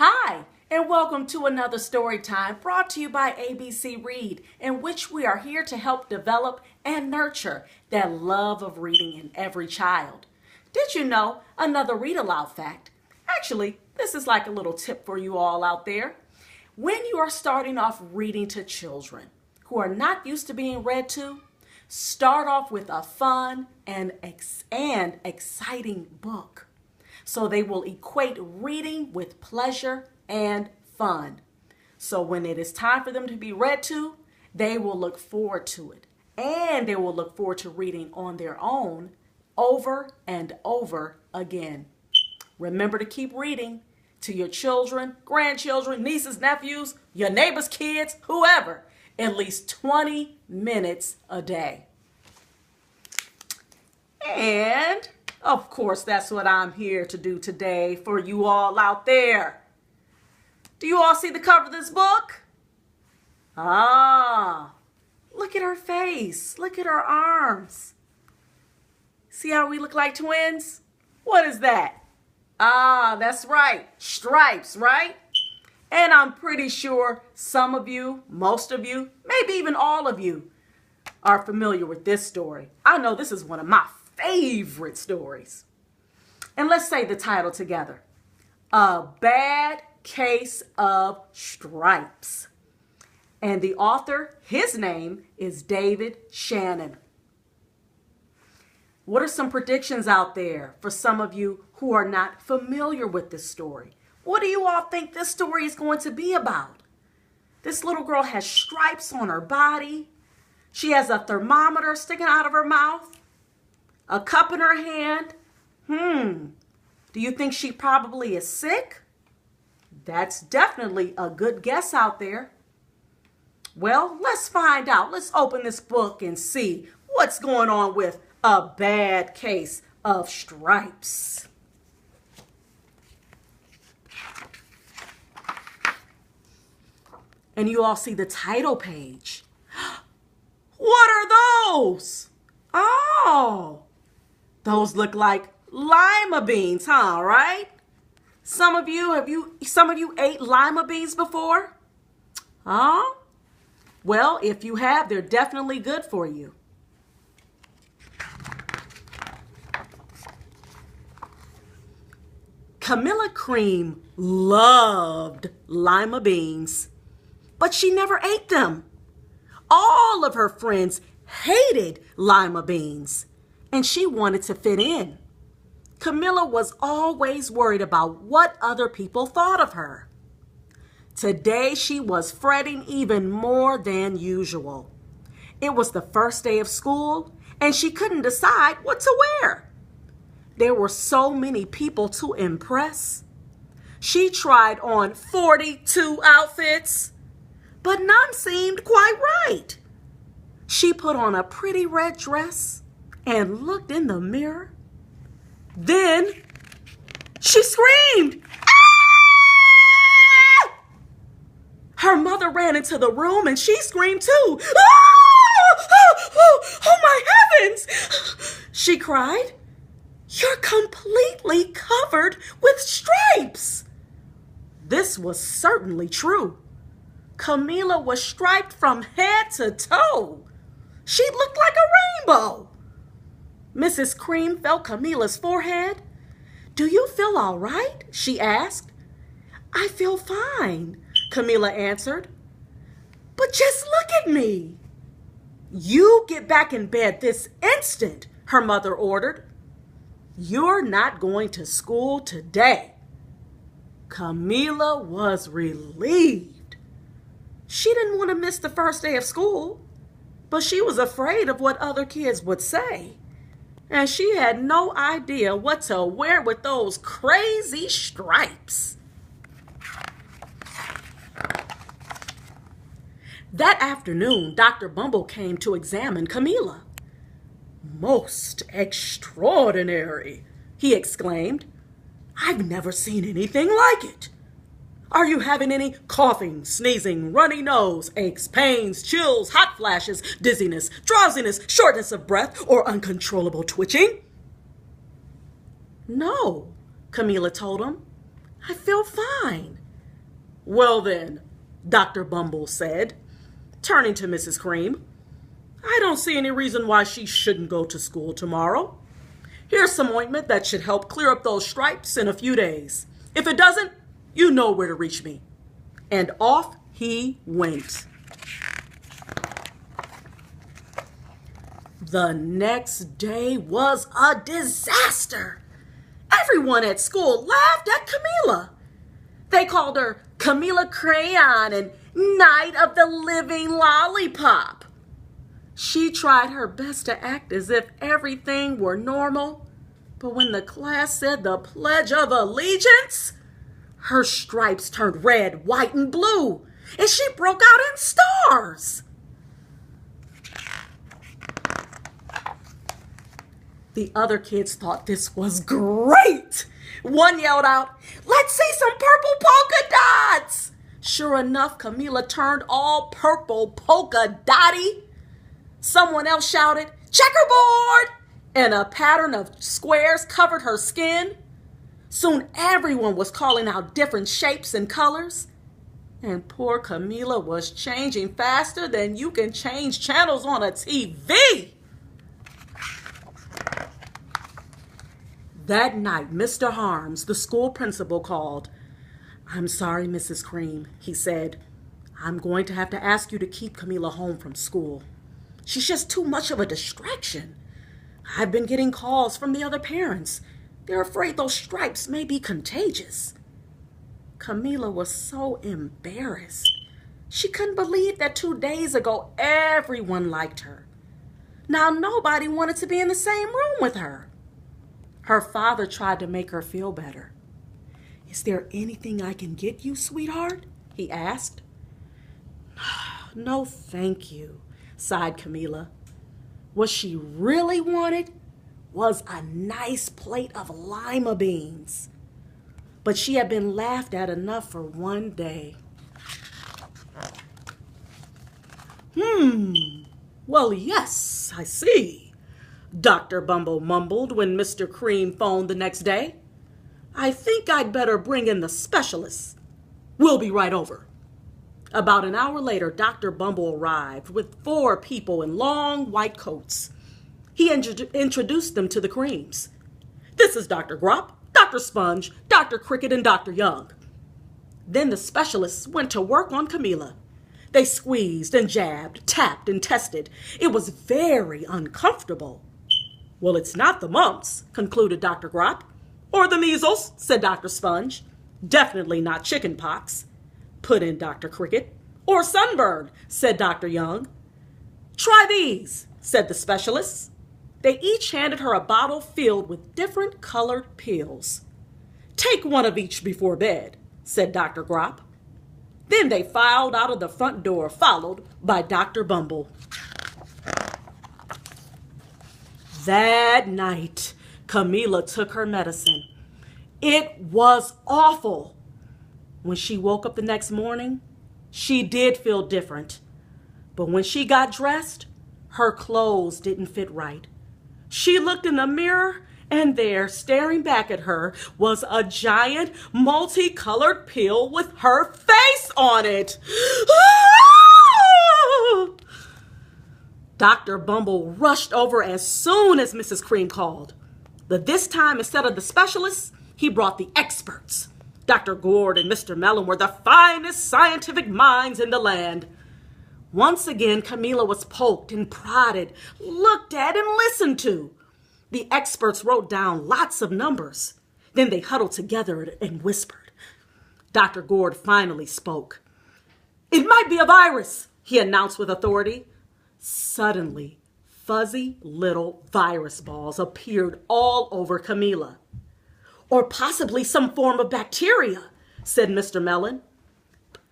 Hi, and welcome to another story time brought to you by ABC Read, in which we are here to help develop and nurture that love of reading in every child. Did you know another read aloud fact? Actually, this is like a little tip for you all out there. When you are starting off reading to children who are not used to being read to, start off with a fun and exciting book, so they will equate reading with pleasure and fun. So when it is time for them to be read to, they will look forward to it. And they will look forward to reading on their own over and over again. Remember to keep reading to your children, grandchildren, nieces, nephews, your neighbors' kids, whoever, at least 20 minutes a day. And of course, that's what I'm here to do today for you all out there. Do you all see the cover of this book? Look at her face. Look at her arms. See how we look like twins? What is that? That's right. Stripes, right? And I'm pretty sure some of you, most of you, maybe even all of you are familiar with this story. I know this is one of my favorite stories. And let's say the title together. A Bad Case of Stripes. And the author, his name is David Shannon. What are some predictions out there for some of you who are not familiar with this story? What do you all think this story is going to be about? This little girl has stripes on her body. She has a thermometer sticking out of her mouth. A cup in her hand. Do you think she probably is sick? That's definitely a good guess out there. Well, let's find out. Let's open this book and see what's going on with A Bad Case of Stripes. And you all see the title page. What are those? Oh, those look like lima beans, huh? Right? Some of you ate lima beans before? Huh? Well, if you have, they're definitely good for you. Camilla Cream loved lima beans, but she never ate them. All of her friends hated lima beans, and she wanted to fit in. Camilla was always worried about what other people thought of her. Today she was fretting even more than usual. It was the first day of school, and she couldn't decide what to wear. There were so many people to impress. She tried on 42 outfits, but none seemed quite right. She put on a pretty red dress and looked in the mirror. Then she screamed. Ah! Her mother ran into the room and she screamed too. Ah! Oh my heavens! She cried. You're completely covered with stripes. This was certainly true. Camilla was striped from head to toe. She looked like a rainbow. Mrs. Cream felt Camilla's forehead. Do you feel all right? She asked. I feel fine, Camilla answered. But just look at me. You get back in bed this instant, her mother ordered. You're not going to school today. Camilla was relieved. She didn't want to miss the first day of school, but she was afraid of what other kids would say. And she had no idea what to wear with those crazy stripes. That afternoon, Dr. Bumble came to examine Camilla. Most extraordinary, he exclaimed. I've never seen anything like it. Are you having any coughing, sneezing, runny nose, aches, pains, chills, hot flashes, dizziness, drowsiness, shortness of breath, or uncontrollable twitching? No, Camilla told him. I feel fine. Well then, Dr. Bumble said, turning to Mrs. Cream, I don't see any reason why she shouldn't go to school tomorrow. Here's some ointment that should help clear up those stripes in a few days. If it doesn't, you know where to reach me. And off he went. The next day was a disaster. Everyone at school laughed at Camilla. They called her Camilla Crayon and Night of the Living Lollipop. She tried her best to act as if everything were normal, but when the class said the Pledge of Allegiance, her stripes turned red, white, and blue, and she broke out in stars. The other kids thought this was great. One yelled out, "Let's see some purple polka dots!" Sure enough, Camilla turned all purple polka dotty. Someone else shouted, "Checkerboard!" and a pattern of squares covered her skin. Soon everyone was calling out different shapes and colors. And poor Camilla was changing faster than you can change channels on a TV. That night, Mr. Harms, the school principal, called. "I'm sorry, Mrs. Cream," he said. "I'm going to have to ask you to keep Camilla home from school. She's just too much of a distraction. I've been getting calls from the other parents. They're afraid those stripes may be contagious." Camilla was so embarrassed. She couldn't believe that 2 days ago everyone liked her. Now nobody wanted to be in the same room with her. Her father tried to make her feel better. "Is there anything I can get you, sweetheart?" he asked. "No, thank you," sighed Camilla. What she really wanted was a nice plate of lima beans. But she had been laughed at enough for one day. Well, yes, I see," Dr. Bumble mumbled when Mr. Cream phoned the next day. "I think I'd better bring in the specialists. We'll be right over." About an hour later, Dr. Bumble arrived with 4 people in long white coats. He introduced them to the Creams. "This is Dr. Grop, Dr. Sponge, Dr. Cricket, and Dr. Young." Then the specialists went to work on Camilla. They squeezed and jabbed, tapped and tested. It was very uncomfortable. "Well, it's not the mumps," concluded Dr. Grop. "Or the measles," said Dr. Sponge. "Definitely not chicken pox," put in Dr. Cricket. "Or sunburn," said Dr. Young. "Try these," said the specialists. They each handed her a bottle filled with different colored pills. "Take one of each before bed," said Dr. Grop. Then they filed out of the front door, followed by Dr. Bumble. That night, Camilla took her medicine. It was awful. When she woke up the next morning, she did feel different. But when she got dressed, her clothes didn't fit right. She looked in the mirror, and there, staring back at her, was a giant, multicolored pill with her face on it. Dr. Bumble rushed over as soon as Mrs. Cream called. But this time, instead of the specialists, he brought the experts. Dr. Gord and Mr. Mellon were the finest scientific minds in the land. Once again, Camilla was poked and prodded, looked at and listened to. The experts wrote down lots of numbers. Then they huddled together and whispered. Dr. Gord finally spoke. "It might be a virus," he announced with authority. Suddenly, fuzzy little virus balls appeared all over Camilla. "Or possibly some form of bacteria," said Mr. Mellon.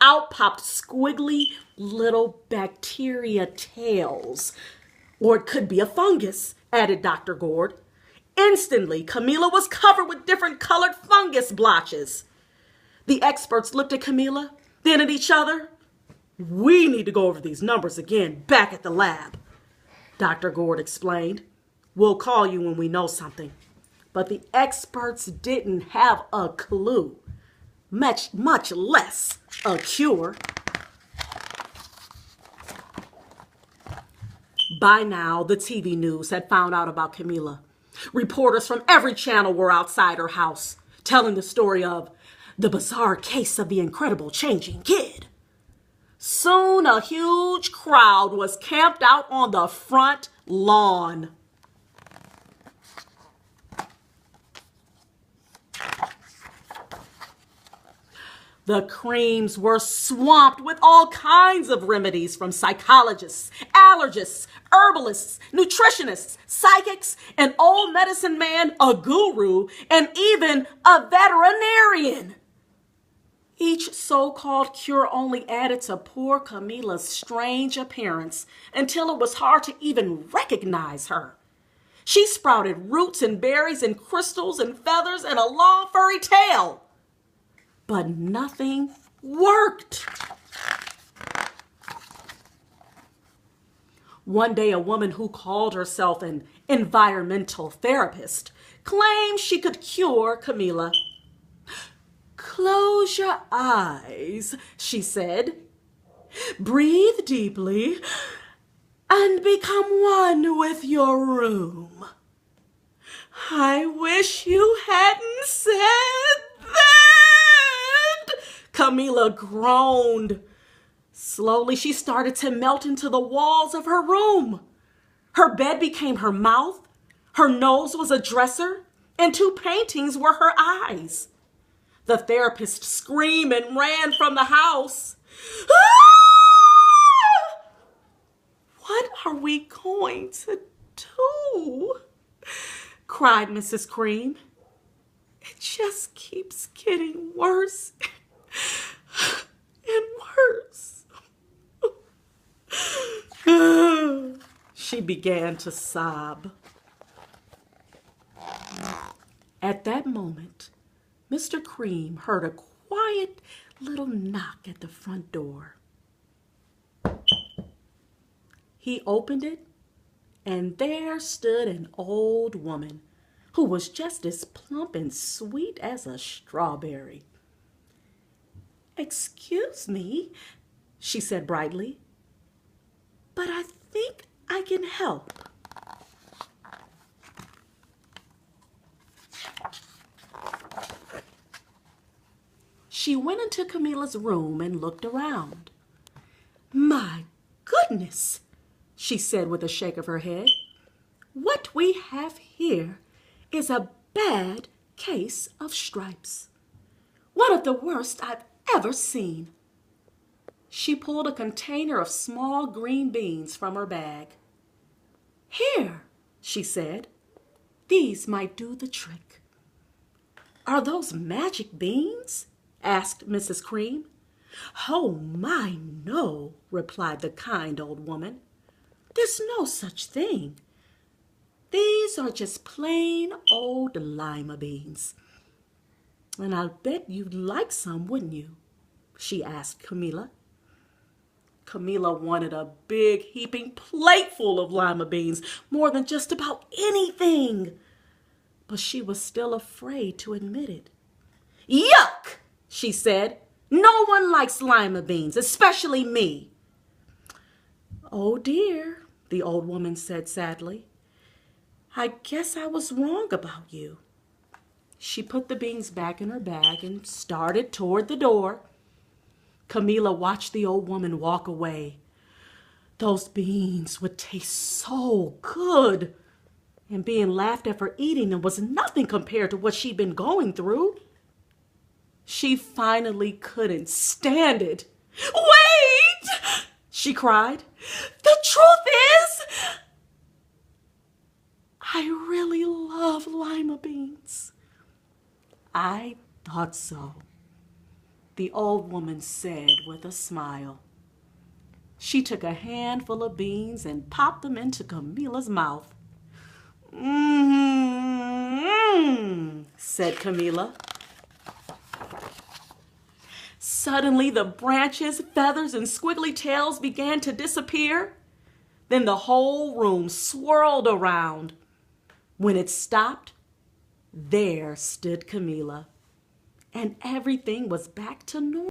Out popped squiggly little bacteria tails. "Or it could be a fungus," added Dr. Gord. Instantly, Camilla was covered with different colored fungus blotches. The experts looked at Camilla, then at each other. "We need to go over these numbers again back at the lab," Dr. Gord explained. "We'll call you when we know something." But the experts didn't have a clue. much less a cure. By now, the TV news had found out about Camilla. Reporters from every channel were outside her house, telling the story of the bizarre case of the incredible changing kid. Soon, a huge crowd was camped out on the front lawn. The Creams were swamped with all kinds of remedies from psychologists, allergists, herbalists, nutritionists, psychics, an old medicine man, a guru, and even a veterinarian. Each so-called cure only added to poor Camilla's strange appearance until it was hard to even recognize her. She sprouted roots and berries and crystals and feathers and a long furry tail. But nothing worked. One day, a woman who called herself an environmental therapist claimed she could cure Camilla. "Close your eyes," she said. "Breathe deeply and become one with your room." "I wish you hadn't said that," Camilla groaned. Slowly, she started to melt into the walls of her room. Her bed became her mouth, her nose was a dresser, and 2 paintings were her eyes. The therapist screamed and ran from the house. "Ah! What are we going to do?" cried Mrs. Cream. "It just keeps getting worse and worse." She began to sob. At that moment, Mr. Cream heard a quiet little knock at the front door. He opened it, and there stood an old woman who was just as plump and sweet as a strawberry. "Excuse me," she said brightly, "but I think I can help." She went into Camilla's room and looked around. "My goodness," she said with a shake of her head. "What we have here is a bad case of stripes. One of the worst I've ever seen." She pulled a container of small green beans from her bag. "Here," she said, "these might do the trick." "Are those magic beans?" asked Mrs. Cream. "Oh my, no," replied the kind old woman. "There's no such thing. These are just plain old lima beans. And I'll bet you'd like some, wouldn't you?" she asked Camilla. Camilla wanted a big heaping plateful of lima beans, more than just about anything. But she was still afraid to admit it. "Yuck!" she said. "No one likes lima beans, especially me." "Oh dear," the old woman said sadly. "I guess I was wrong about you." She put the beans back in her bag and started toward the door. Camilla watched the old woman walk away. Those beans would taste so good, and being laughed at for eating them was nothing compared to what she'd been going through. She finally couldn't stand it. "Wait!" she cried. "The truth is, I really love lima beans." "I thought so," the old woman said with a smile. She took a handful of beans and popped them into Camilla's mouth. "Mmm," said Camilla. Suddenly, the branches, feathers, and squiggly tails began to disappear. Then the whole room swirled around. When it stopped, there stood Camilla. and everything was back to normal.